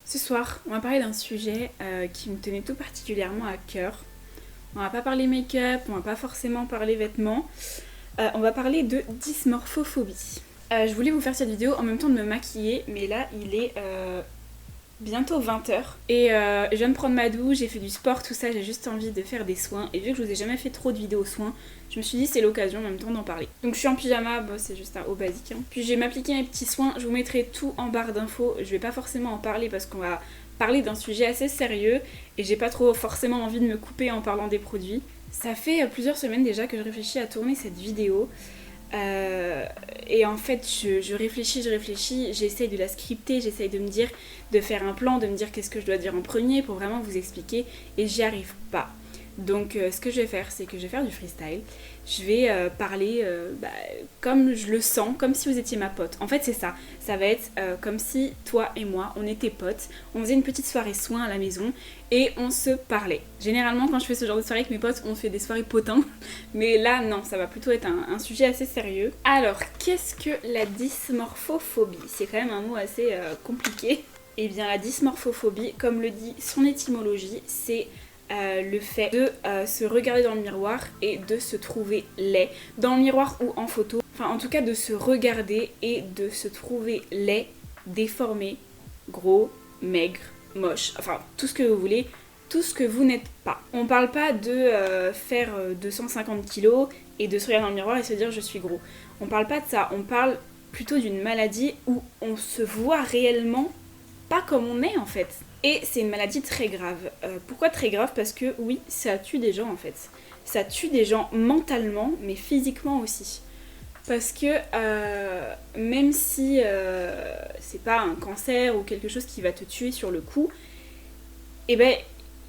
Ce soir, on va parler d'un sujet qui me tenait tout particulièrement à cœur. On va pas parler make-up, on va pas forcément parler vêtements, on va parler de dysmorphophobie. Je voulais vous faire cette vidéo en même temps de me maquiller, mais là il est bientôt 20h. Et je viens de prendre ma douche, j'ai fait du sport, tout ça, j'ai juste envie de faire des soins. Et vu que je vous ai jamais fait trop de vidéos soins, je me suis dit c'est l'occasion en même temps d'en parler. Donc je suis en pyjama, bon, c'est juste un haut basique. Puis je vais m'appliquer mes petits soins, je vous mettrai tout en barre d'infos. Je vais pas forcément en parler parce qu'on va parler d'un sujet assez sérieux et j'ai pas trop forcément envie de me couper en parlant des produits. Ça fait plusieurs semaines déjà que je réfléchis à tourner cette vidéo. Et en fait je réfléchis, j'essaye de la scripter, j'essaye de me dire, de faire un plan, de me dire qu'est-ce que je dois dire en premier pour vraiment vous expliquer et j'y arrive pas. Donc ce que je vais faire, c'est que je vais faire du freestyle. Je vais parler comme je le sens, comme si vous étiez ma pote. En fait c'est ça, ça va être comme si toi et moi, on était potes, on faisait une petite soirée soin à la maison et on se parlait. Généralement quand je fais ce genre de soirée avec mes potes, on fait des soirées potins, mais là non, ça va plutôt être un sujet assez sérieux. Alors qu'est-ce que la dysmorphophobie? C'est quand même un mot assez compliqué. Et bien la dysmorphophobie, comme le dit son étymologie, c'est le fait de se regarder dans le miroir et de se trouver laid. Dans le miroir ou en photo, enfin en tout cas de se regarder et de se trouver laid, déformé, gros, maigre, moche, enfin tout ce que vous voulez, tout ce que vous n'êtes pas. On parle pas de faire 250 kilos et de se regarder dans le miroir et se dire je suis gros. On parle pas de ça, on parle plutôt d'une maladie où on se voit réellement pas comme on est en fait. Et c'est une maladie très grave. Pourquoi très grave? Parce que oui, ça tue des gens en fait. Ça tue des gens mentalement, mais physiquement aussi. Parce que même si c'est pas un cancer ou quelque chose qui va te tuer sur le coup, eh ben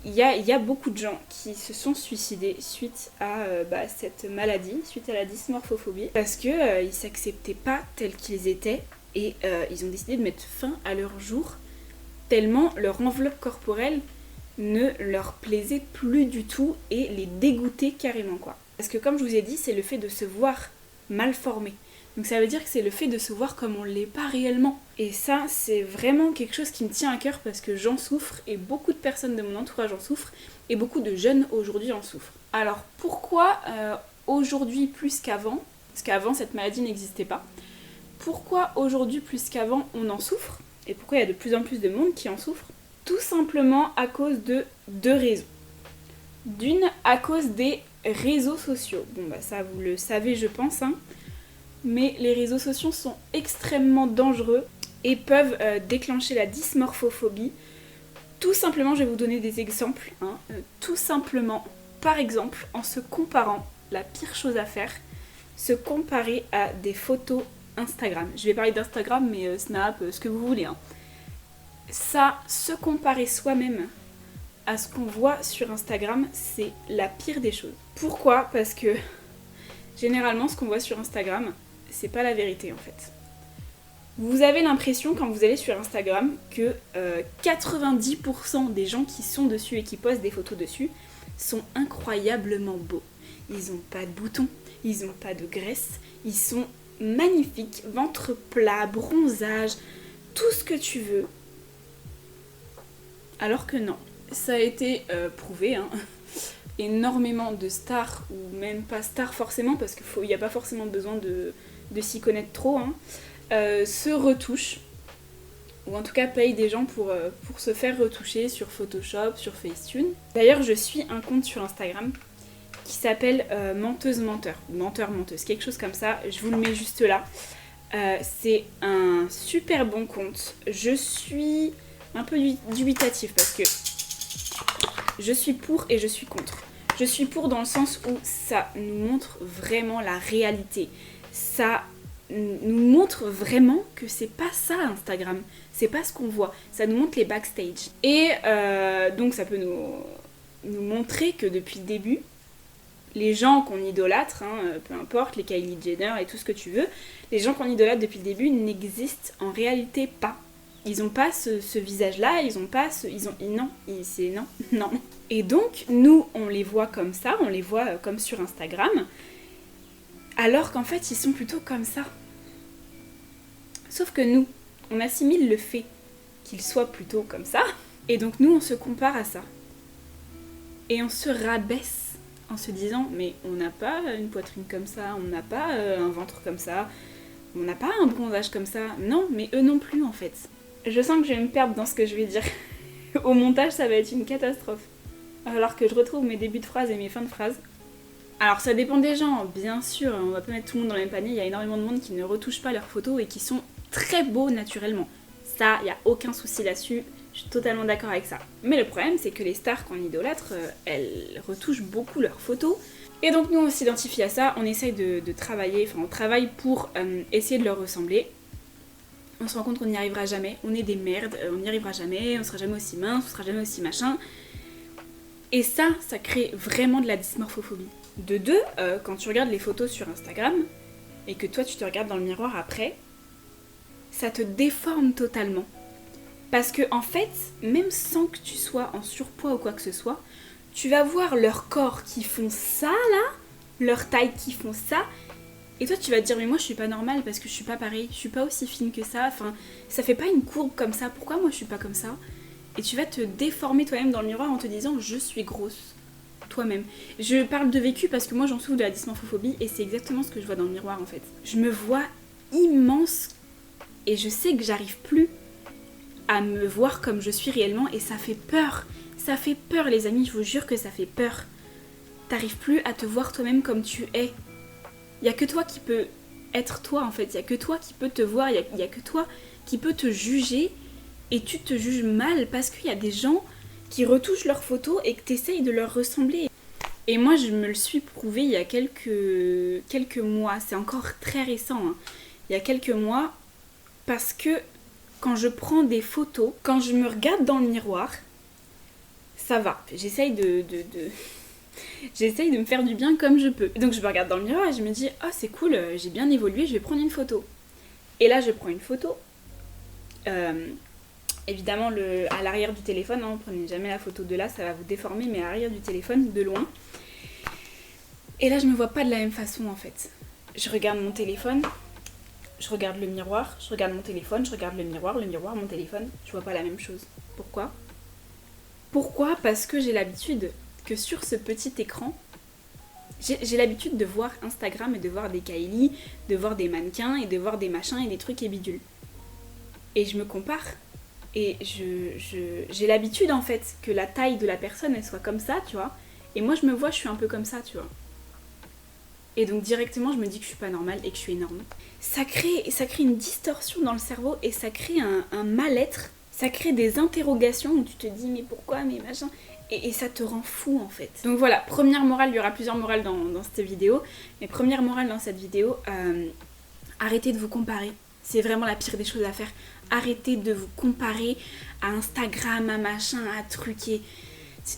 il y a beaucoup de gens qui se sont suicidés suite à cette maladie, suite à la dysmorphophobie, parce que ils s'acceptaient pas tels qu'ils étaient et ils ont décidé de mettre fin à leur jour tellement leur enveloppe corporelle ne leur plaisait plus du tout et les dégoûtait carrément quoi. Parce que comme je vous ai dit, c'est le fait de se voir mal formé. Donc ça veut dire que c'est le fait de se voir comme on l'est pas réellement. Et ça, c'est vraiment quelque chose qui me tient à cœur parce que j'en souffre et beaucoup de personnes de mon entourage en souffrent et beaucoup de jeunes aujourd'hui en souffrent. Alors pourquoi aujourd'hui plus qu'avant? Parce qu'avant cette maladie n'existait pas. Pourquoi aujourd'hui plus qu'avant on en souffre? Et pourquoi il y a de plus en plus de monde qui en souffre? Tout simplement à cause de deux raisons. D'une, à cause des réseaux sociaux. Bon bah ça vous le savez je pense, hein. Mais les réseaux sociaux sont extrêmement dangereux et peuvent déclencher la dysmorphophobie. Tout simplement, je vais vous donner des exemples. Tout simplement, par exemple, en se comparant, la pire chose à faire, se comparer à des photos Instagram. Je vais parler d'Instagram, mais Snap, ce que vous voulez. Ça, se comparer soi-même à ce qu'on voit sur Instagram, c'est la pire des choses. Pourquoi? Parce que généralement, ce qu'on voit sur Instagram, c'est pas la vérité en fait. Vous avez l'impression quand vous allez sur Instagram que 90% des gens qui sont dessus et qui postent des photos dessus sont incroyablement beaux. Ils ont pas de boutons, ils ont pas de graisse, ils sont magnifiques, ventre plat, bronzage, tout ce que tu veux. Alors que non, ça a été prouvé, hein. Énormément de stars, ou même pas stars forcément, parce qu'il n'y a pas forcément besoin de s'y connaître trop, hein, se retouchent, ou en tout cas payent des gens pour se faire retoucher sur Photoshop, sur Facetune. D'ailleurs, je suis un compte sur Instagram qui s'appelle Menteuse Menteur, ou Menteur Menteuse, quelque chose comme ça, je vous le mets juste là. C'est un super bon compte. Je suis un peu dubitative parce que je suis pour et je suis contre. Je suis pour dans le sens où ça nous montre vraiment la réalité. Ça nous montre vraiment que c'est pas ça Instagram. C'est pas ce qu'on voit. Ça nous montre les backstage. Et donc ça peut nous montrer que depuis le début, les gens qu'on idolâtre, peu importe, les Kylie Jenner et tout ce que tu veux, les gens qu'on idolâtre depuis le début n'existent en réalité pas. Ils ont pas ce visage-là, ils ont pas ce... non. Et donc, nous, on les voit comme ça, on les voit comme sur Instagram, alors qu'en fait, ils sont plutôt comme ça. Sauf que nous, on assimile le fait qu'ils soient plutôt comme ça. Et donc nous on se compare à ça. Et on se rabaisse en se disant mais on n'a pas une poitrine comme ça, on n'a pas un ventre comme ça, on n'a pas un bronzage comme ça. Non, mais eux non plus en fait. Je sens que je vais me perdre dans ce que je vais dire. Au montage ça va être une catastrophe. Alors que je retrouve mes débuts de phrases et mes fins de phrases. Alors ça dépend des gens, bien sûr, on va pas mettre tout le monde dans le même panier, il y a énormément de monde qui ne retouche pas leurs photos et qui sont très beaux naturellement. Ça, il n'y a aucun souci là-dessus, je suis totalement d'accord avec ça. Mais le problème, c'est que les stars qu'on idolâtre, elles retouchent beaucoup leurs photos. Et donc nous, on s'identifie à ça, on essaye de travailler, enfin on travaille pour essayer de leur ressembler. On se rend compte qu'on n'y arrivera jamais, on est des merdes, on n'y arrivera jamais, on sera jamais aussi mince, on sera jamais aussi machin. Et ça crée vraiment de la dysmorphophobie. De deux, quand tu regardes les photos sur Instagram, et que toi tu te regardes dans le miroir après, ça te déforme totalement. Parce que en fait, même sans que tu sois en surpoids ou quoi que ce soit, tu vas voir leur corps qui font ça là, leur taille qui font ça, et toi tu vas te dire mais moi je suis pas normale parce que je suis pas pareil, je suis pas aussi fine que ça, enfin ça fait pas une courbe comme ça, pourquoi moi je suis pas comme ça? Et tu vas te déformer toi-même dans le miroir en te disant je suis grosse. Toi-même. Je parle de vécu parce que moi j'en souffre de la dysmorphophobie et c'est exactement ce que je vois dans le miroir en fait. Je me vois immense et je sais que j'arrive plus à me voir comme je suis réellement et ça fait peur. Ça fait peur les amis, je vous jure que ça fait peur. T'arrives plus à te voir toi-même comme tu es. Il y a que toi qui peux être toi en fait, il y a que toi qui peux te voir, il y a que toi qui peux te juger et tu te juges mal parce qu'il y a des gens qui retouchent leurs photos et que t'essayes de leur ressembler. Et moi je me le suis prouvé il y a quelques mois, c'est encore très récent, hein. Il y a quelques mois, parce que quand je prends des photos, quand je me regarde dans le miroir, ça va, j'essaye j'essaye de me faire du bien comme je peux. Donc je me regarde dans le miroir et je me dis « Oh c'est cool, j'ai bien évolué, je vais prendre une photo. » Et là je prends une photo. Évidemment, à l'arrière du téléphone, hein, prenez jamais la photo de là, ça va vous déformer, mais à l'arrière du téléphone, de loin. Et là, je me vois pas de la même façon en fait. Je regarde mon téléphone, je regarde le miroir, je regarde mon téléphone, je regarde le miroir, mon téléphone, je vois pas la même chose. Pourquoi ? Pourquoi ? Parce que j'ai l'habitude que sur ce petit écran, j'ai l'habitude de voir Instagram et de voir des Kylie, de voir des mannequins et de voir des machins et des trucs et bidules. Et je me compare. Et j'ai l'habitude en fait que la taille de la personne elle soit comme ça, tu vois. Et moi je me vois, je suis un peu comme ça, tu vois. Et donc directement je me dis que je suis pas normale et que je suis énorme. Ça crée une distorsion dans le cerveau et ça crée un mal-être. Ça crée des interrogations où tu te dis mais pourquoi, mais machin. Et ça te rend fou en fait. Donc voilà, première morale, il y aura plusieurs morales dans cette vidéo. Mais première morale dans cette vidéo, arrêtez de vous comparer. C'est vraiment la pire des choses à faire. Arrêtez de vous comparer à Instagram, à machin, à truquer.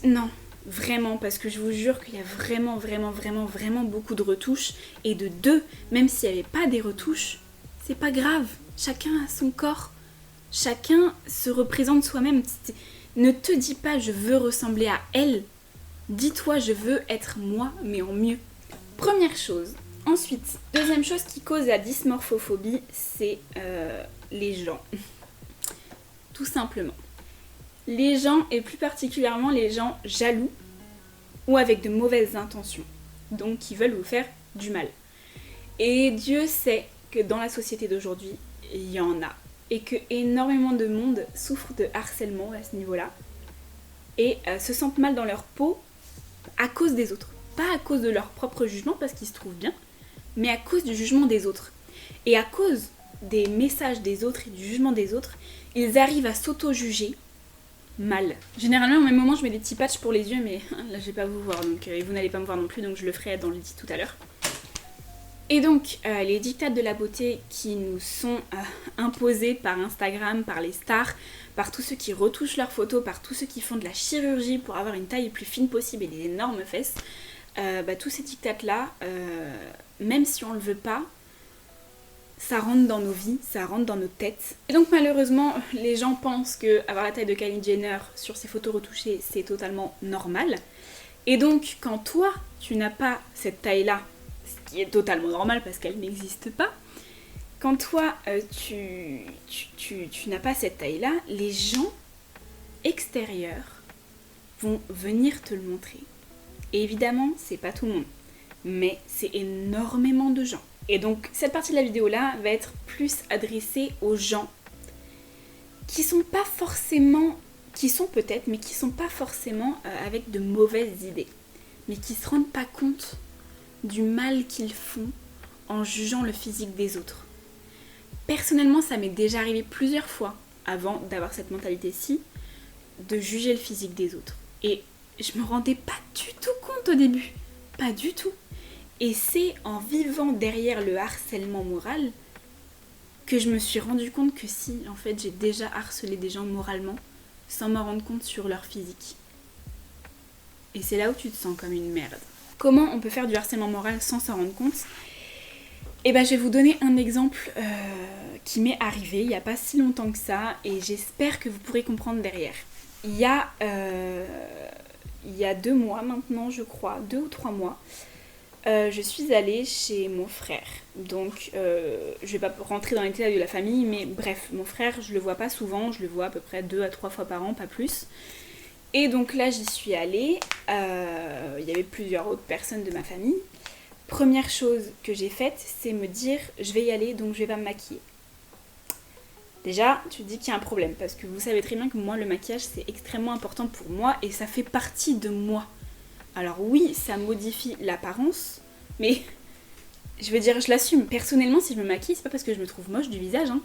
Non, vraiment, parce que je vous jure qu'il y a vraiment beaucoup de retouches. Et de deux, même s'il n'y avait pas des retouches, c'est pas grave. Chacun a son corps. Chacun se représente soi-même. Ne te dis pas je veux ressembler à elle. Dis-toi je veux être moi, mais en mieux. Première chose. Ensuite, deuxième chose qui cause la dysmorphophobie, c'est les gens. Tout simplement. Les gens, et plus particulièrement les gens jaloux ou avec de mauvaises intentions. Donc qui veulent vous faire du mal. Et Dieu sait que dans la société d'aujourd'hui, il y en a. Et que énormément de monde souffre de harcèlement à ce niveau-là. Et se sentent mal dans leur peau à cause des autres. Pas à cause de leur propre jugement, parce qu'ils se trouvent bien, mais à cause du jugement des autres. Et à cause des messages des autres et du jugement des autres, ils arrivent à s'auto-juger mal. Généralement, au même moment, je mets des petits patchs pour les yeux, mais là, je vais pas vous voir, donc, et vous n'allez pas me voir non plus, donc je le ferai dans le dit tout à l'heure. Et donc, les diktats de la beauté qui nous sont imposés par Instagram, par les stars, par tous ceux qui retouchent leurs photos, par tous ceux qui font de la chirurgie pour avoir une taille plus fine possible et des énormes fesses, tous ces diktats-là, même si on le veut pas, ça rentre dans nos vies, ça rentre dans nos têtes. Et donc malheureusement, les gens pensent que avoir la taille de Kylie Jenner sur ses photos retouchées, c'est totalement normal. Et donc quand toi, tu n'as pas cette taille-là, ce qui est totalement normal parce qu'elle n'existe pas, Quand toi, tu n'as pas cette taille-là, les gens extérieurs vont venir te le montrer. Et évidemment, c'est pas tout le monde, mais c'est énormément de gens. Et donc, cette partie de la vidéo-là va être plus adressée aux gens qui sont pas forcément, qui sont peut-être, mais qui sont pas forcément avec de mauvaises idées, mais qui se rendent pas compte du mal qu'ils font en jugeant le physique des autres. Personnellement, ça m'est déjà arrivé plusieurs fois, avant d'avoir cette mentalité-ci, de juger le physique des autres. Et je me rendais pas du tout compte au début. Pas du tout. Et c'est en vivant derrière le harcèlement moral que je me suis rendu compte que si, en fait, j'ai déjà harcelé des gens moralement, sans m'en rendre compte sur leur physique. Et c'est là où tu te sens comme une merde. Comment on peut faire du harcèlement moral sans s'en rendre compte ? Et ben, je vais vous donner un exemple qui m'est arrivé il n'y a pas si longtemps que ça, et j'espère que vous pourrez comprendre derrière. Il y a 2 mois maintenant, je crois, 2 ou 3 mois, je suis allée chez mon frère. Donc, je vais pas rentrer dans les détails de la famille, mais bref, mon frère, je le vois pas souvent, je le vois à peu près 2 à 3 fois par an, pas plus. Et donc là, j'y suis allée, il y avait plusieurs autres personnes de ma famille. Première chose que j'ai faite, c'est me dire, je vais y aller, donc je vais pas me maquiller. Déjà, tu te dis qu'il y a un problème, parce que vous savez très bien que moi, le maquillage, c'est extrêmement important pour moi, et ça fait partie de moi. Alors oui, ça modifie l'apparence, mais je veux dire, je l'assume. Personnellement, si je me maquille, c'est pas parce que je me trouve moche du visage, hein.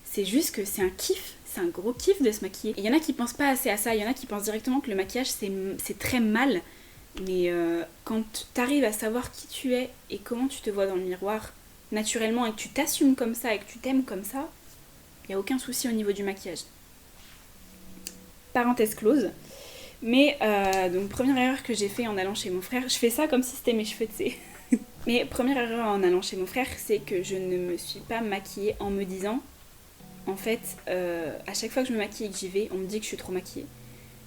C'est juste que c'est un kiff, c'est un gros kiff de se maquiller. Il y en a qui pensent pas assez à ça, il y en a qui pensent directement que le maquillage, c'est très mal. Mais quand t'arrives à savoir qui tu es et comment tu te vois dans le miroir naturellement, et que tu t'assumes comme ça et que tu t'aimes comme ça, il n'y a aucun souci au niveau du maquillage. Parenthèse close. Mais donc première erreur que j'ai fait en allant chez mon frère, je fais ça comme si c'était mes cheveux, tu sais. Mais première erreur en allant chez mon frère, c'est que je ne me suis pas maquillée en me disant, en fait, à chaque fois que je me maquille et que j'y vais, on me dit que je suis trop maquillée.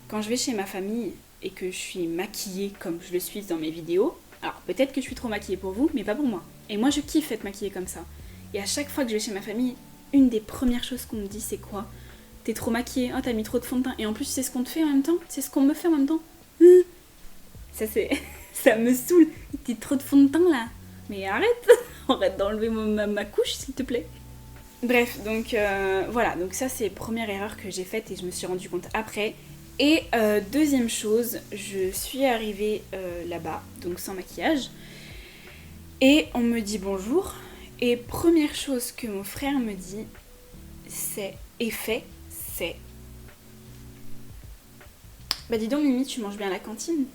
Quand je vais chez ma famille et que je suis maquillée comme je le suis dans mes vidéos, alors peut-être que je suis trop maquillée pour vous, mais pas pour moi. Et moi je kiffe être maquillée comme ça. Et à chaque fois que je vais chez ma famille, une des premières choses qu'on me dit, c'est quoi ? T'es trop maquillée, oh t'as mis trop de fond de teint. Et en plus, c'est ce qu'on te fait en même temps, c'est ce qu'on me fait en même temps. Ça c'est... ça me saoule. T'es trop de fond de teint là. Mais arrête d'enlever ma couche s'il te plaît. Bref, donc voilà, donc ça c'est la première erreur que j'ai faite et je me suis rendu compte après. Et deuxième chose, je suis arrivée là-bas, donc sans maquillage, et on me dit bonjour, et première chose que mon frère me dit, c'est, bah dis donc Mimi, tu manges bien à la cantine ?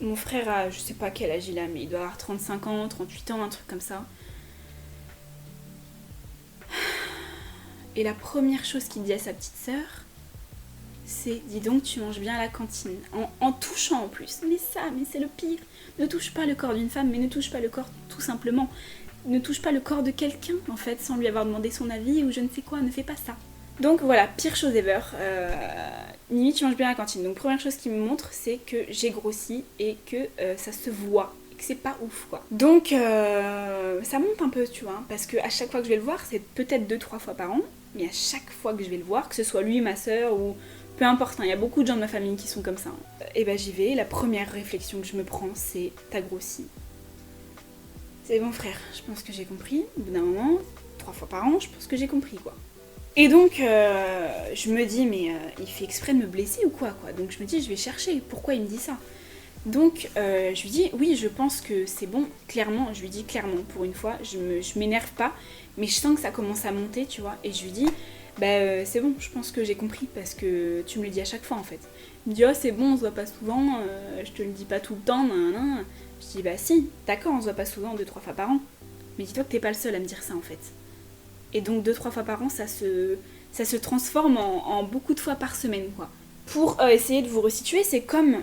Mon frère a, je sais pas quel âge il a, mais il doit avoir 35 ans, 38 ans, un truc comme ça. Et la première chose qu'il dit à sa petite sœur, c'est « Dis donc, tu manges bien à la cantine ». En touchant en plus. Mais c'est le pire. Ne touche pas le corps d'une femme, mais ne touche pas le corps tout simplement. Ne touche pas le corps de quelqu'un, en fait, sans lui avoir demandé son avis ou je ne sais quoi, ne fais pas ça. Donc voilà, pire chose ever. Mimi, tu manges bien à la cantine. Donc première chose qui me montre, c'est que j'ai grossi et que ça se voit. Que c'est pas ouf quoi. Donc ça monte un peu, tu vois, parce que à chaque fois que je vais le voir, c'est peut-être 2-3 fois par an, mais à chaque fois que je vais le voir, que ce soit lui, ma soeur ou peu importe, il y a beaucoup de gens de ma famille qui sont comme ça. Et ben j'y vais, la première réflexion que je me prends, c'est t'as grossi. C'est bon frère, je pense que j'ai compris. Au bout d'un moment, 3 fois par an, je pense que j'ai compris quoi. Et donc je me dis mais il fait exprès de me blesser ou quoi. Donc je me dis je vais chercher, pourquoi il me dit ça ? Donc je lui dis oui je pense que c'est bon, clairement, je lui dis clairement pour une fois, je m'énerve pas, mais je sens que ça commence à monter tu vois, et je lui dis bah c'est bon, je pense que j'ai compris parce que tu me le dis à chaque fois en fait. Il me dit oh c'est bon, on se voit pas souvent, je te le dis pas tout le temps, nan. Je dis bah si, d'accord on se voit pas souvent 2-3 fois par an, mais dis-toi que t'es pas le seul à me dire ça en fait. Et donc 2-3 fois par an ça se transforme en beaucoup de fois par semaine quoi. Pour essayer de vous resituer, c'est comme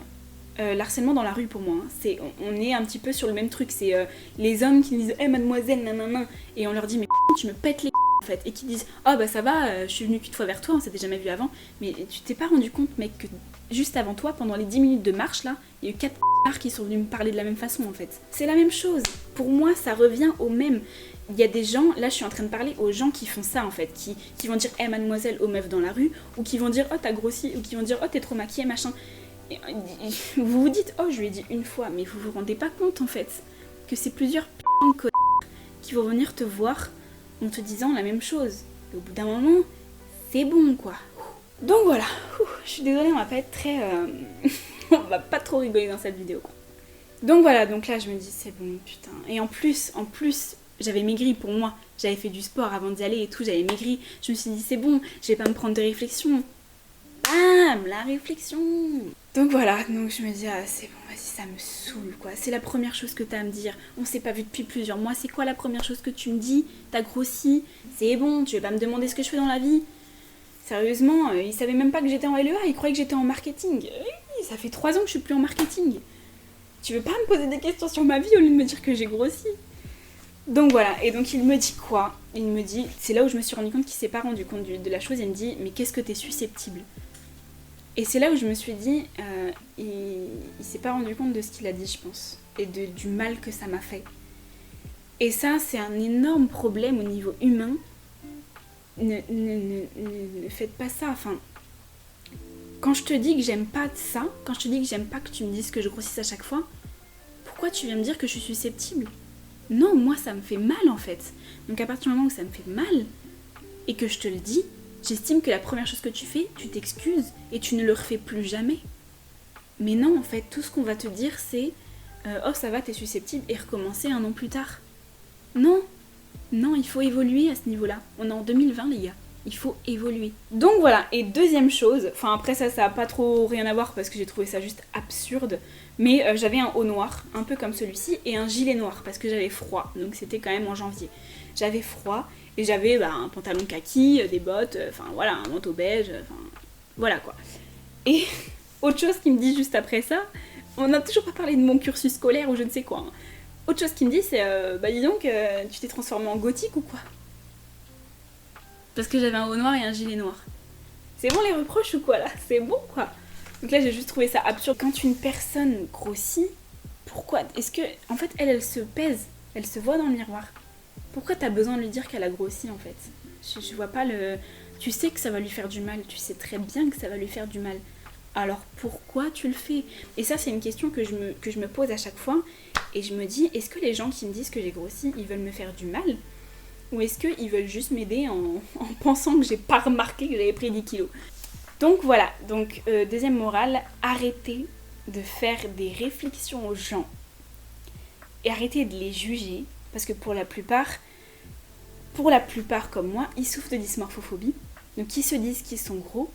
l'harcèlement dans la rue pour moi, hein. On est un petit peu sur le même truc, c'est les hommes qui disent hey, mademoiselle nanana, et on leur dit mais tu me pètes les en fait, fait et qui disent oh bah ça va, je suis venue qu'une fois vers toi, on s'était jamais vu avant, mais tu t'es pas rendu compte mec que juste avant toi, pendant les 10 minutes de marche là, il y a eu 4 qui sont venus me parler de la même façon en fait. C'est la même chose, pour moi ça revient au même. Il y a des gens, là je suis en train de parler aux gens qui font ça en fait, qui vont dire hey, mademoiselle aux meufs dans la rue, ou qui vont dire oh t'as grossi, ou qui vont dire oh t'es trop maquillée machin. Et, vous vous dites oh je lui ai dit une fois, mais vous vous rendez pas compte en fait que c'est plusieurs p*** qui vont venir te voir en te disant la même chose. Et au bout d'un moment, c'est bon quoi. Donc voilà, je suis désolée, on va pas être très... on va pas trop rigoler dans cette vidéo quoi. Donc voilà, donc là je me dis c'est bon putain. Et en plus, j'avais maigri pour moi. J'avais fait du sport avant d'y aller et tout, j'avais maigri. Je me suis dit c'est bon, je vais pas me prendre de réflexion. Bam, la réflexion. Donc voilà, donc je me dis ah c'est bon, vas-y ça me saoule quoi. C'est la première chose que t'as à me dire. On s'est pas vu depuis plusieurs mois, c'est quoi la première chose que tu me dis? T'as grossi, c'est bon, tu veux pas me demander ce que je fais dans la vie? Sérieusement, il savait même pas que j'étais en LEA, il croyait que j'étais en marketing. Oui, ça fait 3 ans que je suis plus en marketing. Tu veux pas me poser des questions sur ma vie au lieu de me dire que j'ai grossi? Donc voilà, et donc il me dit quoi? Il me dit, c'est là où je me suis rendu compte qu'il s'est pas rendu compte de la chose, il me dit mais qu'est-ce que t'es susceptible? Et c'est là où je me suis dit, il s'est pas rendu compte de ce qu'il a dit je pense, et du mal que ça m'a fait. Et ça c'est un énorme problème au niveau humain. Ne faites pas ça, enfin... Quand je te dis que j'aime pas ça, quand je te dis que j'aime pas que tu me dises que je grossisse à chaque fois, pourquoi tu viens me dire que je suis susceptible? Non, moi ça me fait mal en fait. Donc à partir du moment où ça me fait mal, et que je te le dis, j'estime que la première chose que tu fais, tu t'excuses, et tu ne le refais plus jamais. Mais non, en fait, tout ce qu'on va te dire c'est oh ça va, t'es susceptible, et recommencer un an plus tard. Non, non, il faut évoluer à ce niveau-là. On est en 2020 les gars. Il faut évoluer. Donc voilà, et deuxième chose, enfin après ça a pas trop rien à voir parce que j'ai trouvé ça juste absurde, mais j'avais un haut noir, un peu comme celui-ci, et un gilet noir parce que j'avais froid, donc c'était quand même en janvier. J'avais froid, et j'avais un pantalon kaki, des bottes, enfin voilà, un manteau beige, enfin voilà quoi. Et autre chose qui me dit juste après ça, on n'a toujours pas parlé de mon cursus scolaire ou je ne sais quoi. Hein. Autre chose qu'il me dit c'est bah dis donc tu t'es transformée en gothique ou quoi? Parce que j'avais un haut noir et un gilet noir. C'est bon les reproches ou quoi là? C'est bon quoi? Donc là j'ai juste trouvé ça absurde. Quand une personne grossit, pourquoi? Est-ce que en fait elle se pèse, elle se voit dans le miroir. Pourquoi t'as besoin de lui dire qu'elle a grossi en fait? Je vois pas le... Tu sais que ça va lui faire du mal, tu sais très bien que ça va lui faire du mal. Alors pourquoi tu le fais? Et ça c'est une question que je me pose à chaque fois. Et je me dis, est-ce que les gens qui me disent que j'ai grossi, ils veulent me faire du mal? Ou est-ce qu'ils veulent juste m'aider en pensant que j'ai pas remarqué que j'avais pris 10 kilos? Donc voilà, donc deuxième morale, arrêtez de faire des réflexions aux gens. Et arrêtez de les juger, parce que pour la plupart comme moi, ils souffrent de dysmorphophobie. Donc ils se disent qu'ils sont gros.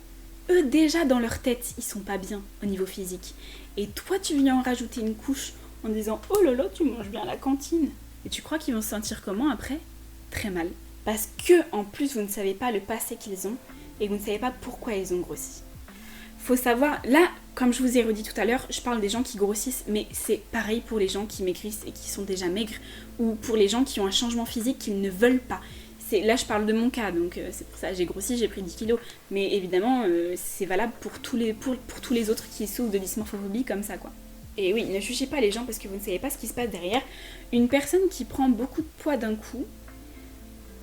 Eux déjà dans leur tête, ils sont pas bien au niveau physique. Et toi tu viens en rajouter une couche en disant oh là là tu manges bien à la cantine. Et tu crois qu'ils vont se sentir comment après? Très mal. Parce que en plus vous ne savez pas le passé qu'ils ont et vous ne savez pas pourquoi ils ont grossi. Faut savoir, là comme je vous ai redit tout à l'heure, je parle des gens qui grossissent, mais c'est pareil pour les gens qui maigrissent et qui sont déjà maigres, ou pour les gens qui ont un changement physique qu'ils ne veulent pas. Là je parle de mon cas, donc c'est pour ça j'ai grossi, j'ai pris 10 kilos, mais évidemment c'est valable pour tous les autres qui souffrent de dysmorphophobie comme ça quoi. Et oui, ne jugez pas les gens parce que vous ne savez pas ce qui se passe derrière. Une personne qui prend beaucoup de poids d'un coup,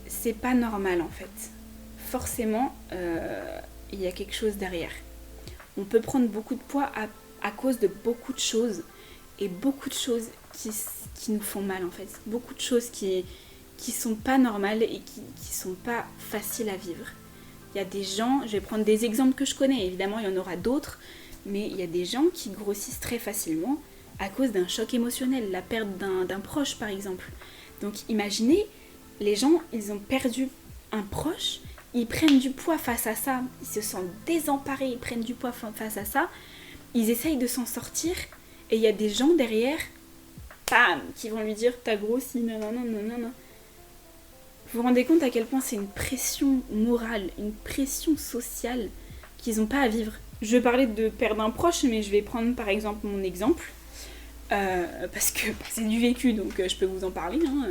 c'est pas normal en fait. Forcément, il y a quelque chose derrière. On peut prendre beaucoup de poids à cause de beaucoup de choses. Et beaucoup de choses qui nous font mal en fait. Beaucoup de choses qui sont pas normales et qui sont pas faciles à vivre. Il y a des gens, je vais prendre des exemples que je connais, évidemment il y en aura d'autres, mais il y a des gens qui grossissent très facilement à cause d'un choc émotionnel, la perte d'un proche par exemple. Donc imaginez, les gens, ils ont perdu un proche, ils prennent du poids face à ça, ils se sentent désemparés, ils prennent du poids face à ça, ils essayent de s'en sortir, et il y a des gens derrière, bam, qui vont lui dire « t'as grossi, nanana, nanana ». Vous vous rendez compte à quel point c'est une pression morale, une pression sociale qu'ils n'ont pas à vivre. Je vais parler de perdre un proche, mais je vais prendre par exemple mon exemple, parce que c'est du vécu, donc je peux vous en parler, hein.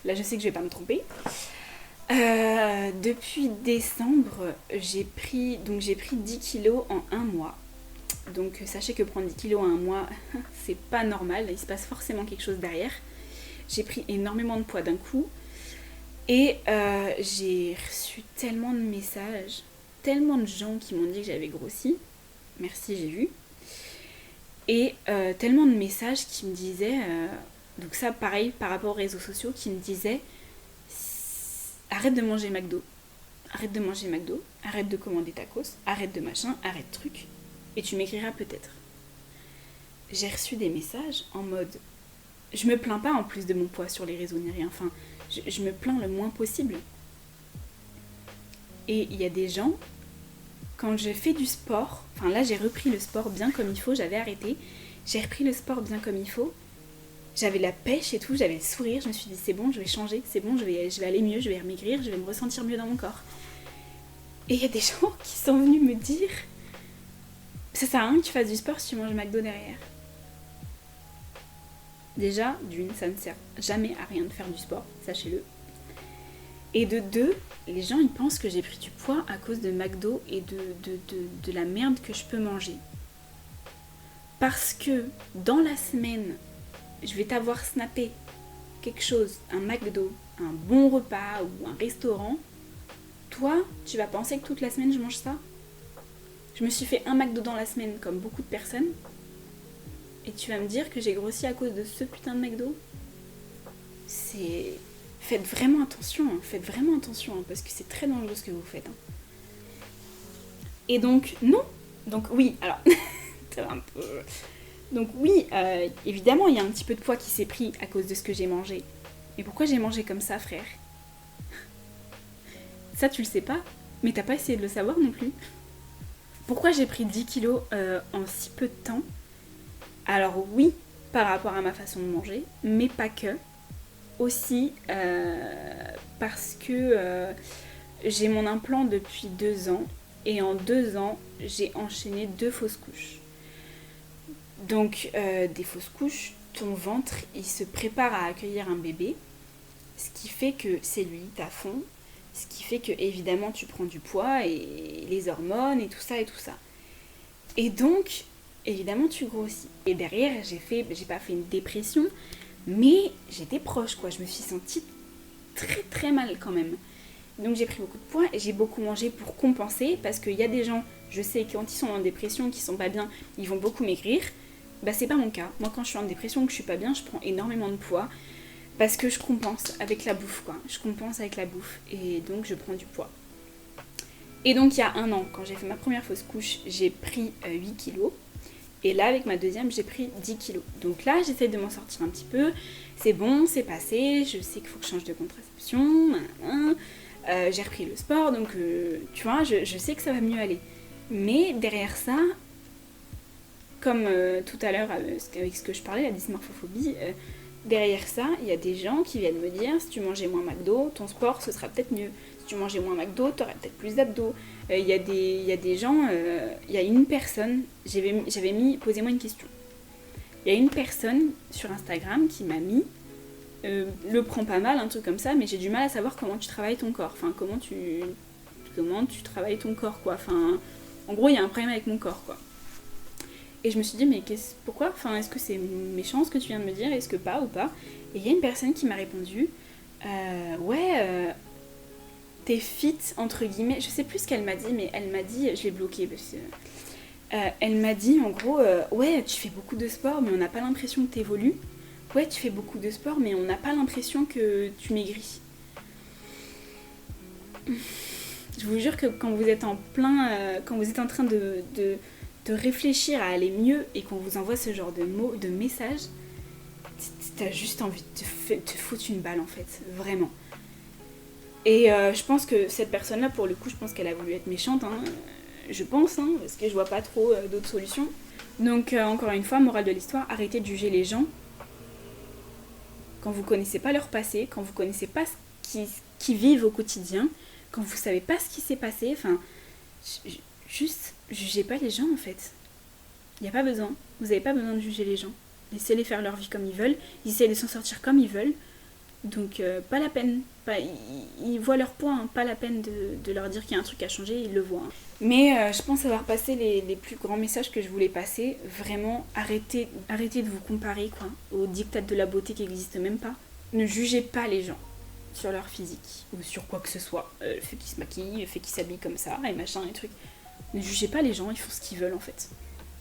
Là je sais que je vais pas me tromper. Depuis décembre, j'ai pris 10 kilos en un mois. Donc sachez que prendre 10 kilos en un mois, c'est pas normal, il se passe forcément quelque chose derrière. J'ai pris énormément de poids d'un coup et j'ai reçu tellement de messages, tellement de gens qui m'ont dit que j'avais grossi. Merci, j'ai vu. Et tellement de messages qui me disaient, donc ça pareil par rapport aux réseaux sociaux, qui me disaient arrête de manger McDo, arrête de manger McDo, arrête de commander tacos, arrête de machin, arrête truc, et tu m'écriras peut-être. J'ai reçu des messages en mode, je me plains pas en plus de mon poids sur les réseaux ni rien, enfin, je me plains le moins possible. Et il y a des gens, quand je fais du sport, enfin là j'ai repris le sport bien comme il faut, j'avais arrêté, j'ai repris le sport bien comme il faut, j'avais la pêche et tout, j'avais le sourire, je me suis dit c'est bon, je vais changer, c'est bon, je vais aller mieux, je vais maigrir, je vais me ressentir mieux dans mon corps. Et il y a des gens qui sont venus me dire ça sert à rien que tu fasses du sport si tu manges McDo derrière. Déjà, d'une, ça ne sert jamais à rien de faire du sport, sachez-le. Et de deux, les gens ils pensent que j'ai pris du poids à cause de McDo et de la merde que je peux manger. Parce que dans la semaine, je vais t'avoir snappé quelque chose, un McDo, un bon repas ou un restaurant, toi, tu vas penser que toute la semaine je mange ça? Je me suis fait un McDo dans la semaine comme beaucoup de personnes et tu vas me dire que j'ai grossi à cause de ce putain de McDo? Faites vraiment attention, parce que c'est très dangereux ce que vous faites. Et donc, non. Donc oui, alors, c'est un peu... Donc oui, évidemment, il y a un petit peu de poids qui s'est pris à cause de ce que j'ai mangé. Mais pourquoi j'ai mangé comme ça, frère? Ça, tu le sais pas, mais t'as pas essayé de le savoir non plus. Pourquoi j'ai pris 10 kilos en si peu de temps? Alors oui, par rapport à ma façon de manger, mais pas que. Aussi parce que j'ai mon implant depuis 2 ans, et en 2 ans, j'ai enchaîné 2 fausses couches. Donc des fausses couches, ton ventre, il se prépare à accueillir un bébé, ce qui fait que c'est lui à fond, ce qui fait que évidemment tu prends du poids et les hormones et tout ça et tout ça. Et donc, évidemment tu grossis. Et derrière, j'ai pas fait une dépression, mais j'étais proche quoi, je me suis sentie très très mal quand même. Donc j'ai pris beaucoup de poids et j'ai beaucoup mangé pour compenser, parce qu'il y a des gens, je sais, quand ils sont en dépression, qui sont pas bien, ils vont beaucoup maigrir. Bah c'est pas mon cas. Moi quand je suis en dépression, que je suis pas bien, je prends énormément de poids parce que je compense avec la bouffe quoi. Je compense avec la bouffe et donc je prends du poids. Et donc il y a 1 an, quand j'ai fait ma première fausse couche, j'ai pris 8 kilos. Et là avec ma deuxième, j'ai pris 10 kilos. Donc là j'essaie de m'en sortir un petit peu. C'est bon, c'est passé, je sais qu'il faut que je change de contraception. J'ai repris le sport, donc tu vois, je sais que ça va mieux aller. Mais derrière ça, comme tout à l'heure avec ce que je parlais, la dysmorphophobie, derrière ça, il y a des gens qui viennent me dire si tu mangeais moins McDo, ton sport ce sera peut-être mieux. Si tu mangeais moins McDo, t'aurais peut-être plus d'abdos. Il y a des gens, il y a une personne, j'avais mis posez-moi une question. Il y a une personne sur Instagram qui m'a mis le prend pas mal, un truc comme ça, mais j'ai du mal à savoir comment tu travailles ton corps. Enfin, comment tu travailles ton corps, quoi. Enfin, en gros, il y a un problème avec mon corps, quoi. Et je me suis dit, mais pourquoi? Enfin, est-ce que c'est méchant ce que tu viens de me dire? Est-ce que pas ou pas? Et il y a une personne qui m'a répondu, t'es fit, entre guillemets. Je sais plus ce qu'elle m'a dit, mais elle m'a dit, je l'ai bloquée parce que... elle m'a dit, en gros, ouais, tu fais beaucoup de sport, mais on n'a pas l'impression que t'évolues. Ouais, tu fais beaucoup de sport, mais on n'a pas l'impression que tu maigris. Je vous jure que quand vous êtes en train de réfléchir à aller mieux et qu'on vous envoie ce genre de mots, de messages, t'as juste envie de te foutre une balle en fait, vraiment. Et je pense que cette personne-là, pour le coup, je pense qu'elle a voulu être méchante, hein, je pense, hein, parce que je vois pas trop d'autres solutions. Donc encore une fois, morale de l'histoire, arrêtez de juger les gens quand vous connaissez pas leur passé, quand vous connaissez pas ce qu'ils vivent au quotidien, quand vous savez pas ce qui s'est passé, enfin, juste jugez pas les gens en fait. Il n'y a pas besoin, vous n'avez pas besoin de juger les gens. Laissez-les faire leur vie comme ils veulent, ils essaient de s'en sortir comme ils veulent. Donc pas la peine, ils voient leur point, hein, pas la peine de leur dire qu'il y a un truc à changer, ils le voient. Hein. Mais je pense avoir passé les plus grands messages que je voulais passer. Vraiment, arrêtez de vous comparer quoi, aux diktats de la beauté qui n'existent même pas. Ne jugez pas les gens sur leur physique ou sur quoi que ce soit. Le fait qu'ils se maquillent, le fait qu'ils s'habillent comme ça et machin et trucs. Ne jugez pas les gens, ils font ce qu'ils veulent en fait.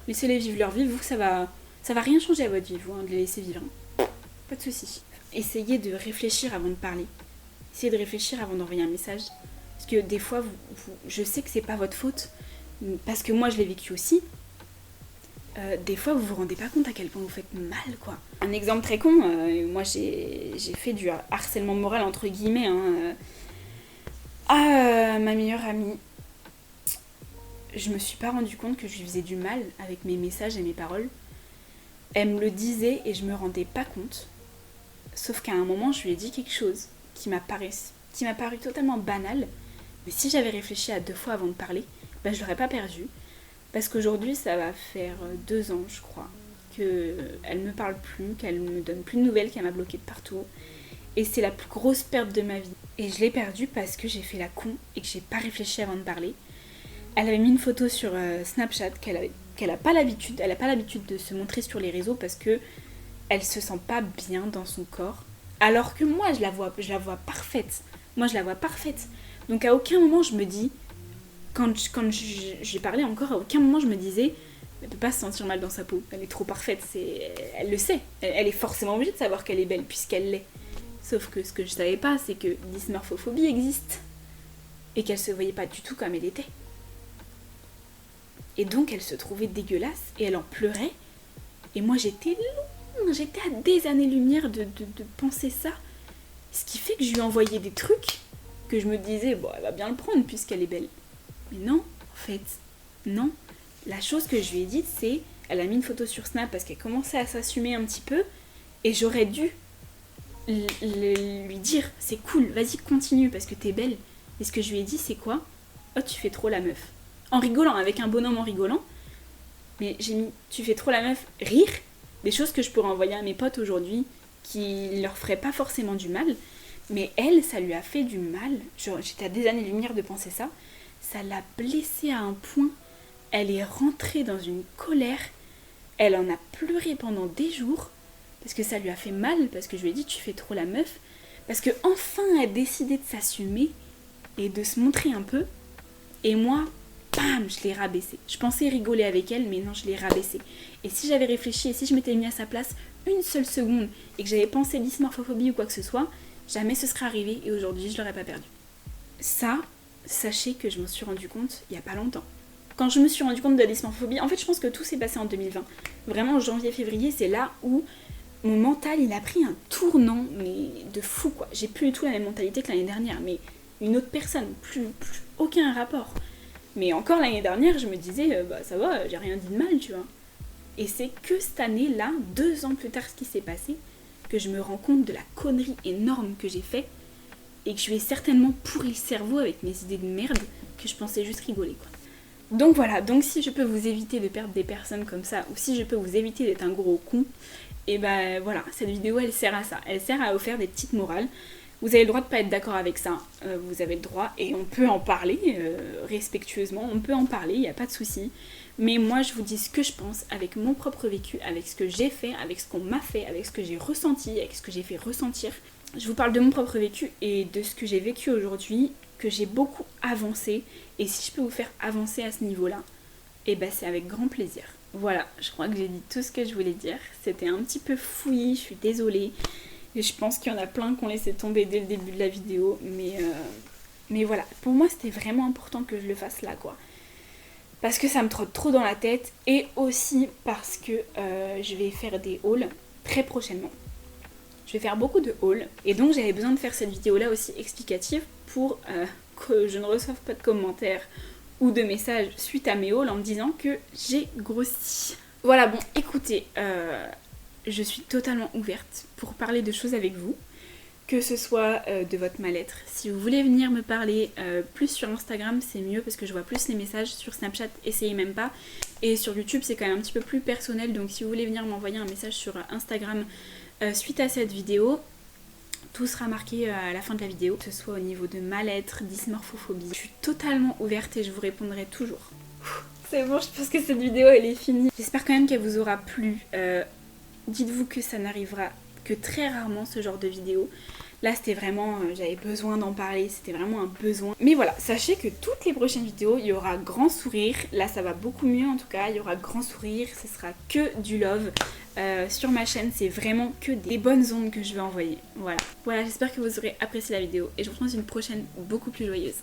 Laissez-les vivre leur vie, vous ça va rien changer à votre vie, vous, hein, de les laisser vivre. Hein. Pas de soucis. Essayez de réfléchir avant de parler. Essayez de réfléchir avant d'envoyer un message. Parce que des fois, je sais que c'est pas votre faute, parce que moi je l'ai vécu aussi. Des fois, vous vous rendez pas compte à quel point vous faites mal, quoi. Un exemple très con, moi j'ai fait du harcèlement moral entre guillemets hein, à ma meilleure amie. Je me suis pas rendu compte que je lui faisais du mal avec mes messages et mes paroles. Elle me le disait et je me rendais pas compte. Sauf qu'à un moment, je lui ai dit quelque chose qui m'a paru totalement banal. Mais si j'avais réfléchi à 2 fois avant de parler, je l'aurais pas perdu. Parce qu'aujourd'hui, ça va faire 2 ans, je crois, qu'elle me parle plus, qu'elle me donne plus de nouvelles, qu'elle m'a bloquée de partout. Et c'est la plus grosse perte de ma vie. Et je l'ai perdue parce que j'ai fait la con et que j'ai pas réfléchi avant de parler. Elle avait mis une photo sur Snapchat qu'elle a pas l'habitude. Elle a pas l'habitude de se montrer sur les réseaux parce que elle se sent pas bien dans son corps. Alors que moi, je la vois parfaite. Moi, je la vois parfaite. Donc à aucun moment, je me dis, quand j'ai parlé encore, à aucun moment, je me disais, elle peut pas se sentir mal dans sa peau. Elle est trop parfaite. Elle le sait. Elle est forcément obligée de savoir qu'elle est belle puisqu'elle l'est. Sauf que ce que je savais pas, c'est que dysmorphophobie existe. Et qu'elle se voyait pas du tout comme elle était. Et donc, elle se trouvait dégueulasse et elle en pleurait. Et moi, j'étais à des années-lumière de penser ça. Ce qui fait que je lui envoyais des trucs que je me disais, bon, elle va bien le prendre puisqu'elle est belle. Mais non, en fait, non. La chose que je lui ai dite, c'est, elle a mis une photo sur Snap parce qu'elle commençait à s'assumer un petit peu. Et j'aurais dû lui dire, c'est cool, vas-y, continue parce que t'es belle. Et ce que je lui ai dit, c'est quoi ? Oh, tu fais trop la meuf. En rigolant, avec un bonhomme en rigolant. Mais j'ai mis, tu fais trop la meuf, rire. Des choses que je pourrais envoyer à mes potes aujourd'hui qui leur feraient pas forcément du mal. Mais elle, ça lui a fait du mal. J'étais à des années-lumière de penser ça. Ça l'a blessée à un point. Elle est rentrée dans une colère. Elle en a pleuré pendant des jours. Parce que ça lui a fait mal. Parce que je lui ai dit, tu fais trop la meuf. Parce que enfin, elle a décidé de s'assumer et de se montrer un peu. Et moi, bam, je l'ai rabaissée. Je pensais rigoler avec elle, mais non, je l'ai rabaissée. Et si j'avais réfléchi et si je m'étais mis à sa place une seule seconde et que j'avais pensé dysmorphophobie ou quoi que ce soit, jamais ce serait arrivé et aujourd'hui je l'aurais pas perdu. Ça, sachez que je m'en suis rendu compte il y a pas longtemps. Quand je me suis rendu compte de la dysmorphophobie, en fait je pense que tout s'est passé en 2020. Vraiment janvier-février, c'est là où mon mental il a pris un tournant mais de fou quoi. J'ai plus du tout la même mentalité que l'année dernière, mais une autre personne, plus aucun rapport. Mais encore l'année dernière, je me disais, ça va, j'ai rien dit de mal, tu vois. Et c'est que cette année-là, 2 ans plus tard, ce qui s'est passé, que je me rends compte de la connerie énorme que j'ai fait et que je lui ai certainement pourri le cerveau avec mes idées de merde que je pensais juste rigoler, quoi. Donc voilà, donc si je peux vous éviter de perdre des personnes comme ça, ou si je peux vous éviter d'être un gros con, et voilà, cette vidéo elle sert à ça. Elle sert à vous faire des petites morales. Vous avez le droit de pas être d'accord avec ça, vous avez le droit, et on peut en parler respectueusement, on peut en parler, il n'y a pas de souci. Mais moi je vous dis ce que je pense avec mon propre vécu, avec ce que j'ai fait, avec ce qu'on m'a fait, avec ce que j'ai ressenti, avec ce que j'ai fait ressentir. Je vous parle de mon propre vécu et de ce que j'ai vécu aujourd'hui, que j'ai beaucoup avancé, et si je peux vous faire avancer à ce niveau-là, c'est avec grand plaisir. Voilà, je crois que j'ai dit tout ce que je voulais dire, c'était un petit peu fouillis, je suis désolée. Et je pense qu'il y en a plein qui ont laissé tomber dès le début de la vidéo. Mais voilà, pour moi c'était vraiment important que je le fasse là quoi. Parce que ça me trotte trop dans la tête. Et aussi parce que je vais faire des hauls très prochainement. Je vais faire beaucoup de hauls. Et donc j'avais besoin de faire cette vidéo là aussi explicative pour que je ne reçoive pas de commentaires ou de messages suite à mes hauls en me disant que j'ai grossi. Voilà, bon écoutez... je suis totalement ouverte pour parler de choses avec vous, que ce soit de votre mal-être. Si vous voulez venir me parler plus sur Instagram, c'est mieux parce que je vois plus les messages. Sur Snapchat, essayez même pas. Et sur YouTube, c'est quand même un petit peu plus personnel. Donc si vous voulez venir m'envoyer un message sur Instagram suite à cette vidéo, Tout sera marqué à la fin de la vidéo, que ce soit au niveau de mal-être, dysmorphophobie. Je suis totalement ouverte et je vous répondrai toujours. C'est bon, je pense que cette vidéo elle est finie. J'espère quand même qu'elle vous aura plu. Dites-vous que ça n'arrivera que très rarement ce genre de vidéo. Là c'était vraiment, j'avais besoin d'en parler, c'était vraiment un besoin. Mais voilà, sachez que toutes les prochaines vidéos, il y aura grand sourire. Là ça va beaucoup mieux en tout cas, il y aura grand sourire, ce sera que du love. Sur ma chaîne, c'est vraiment que des bonnes ondes que je vais envoyer. Voilà, j'espère que vous aurez apprécié la vidéo et je vous retrouve dans une prochaine beaucoup plus joyeuse.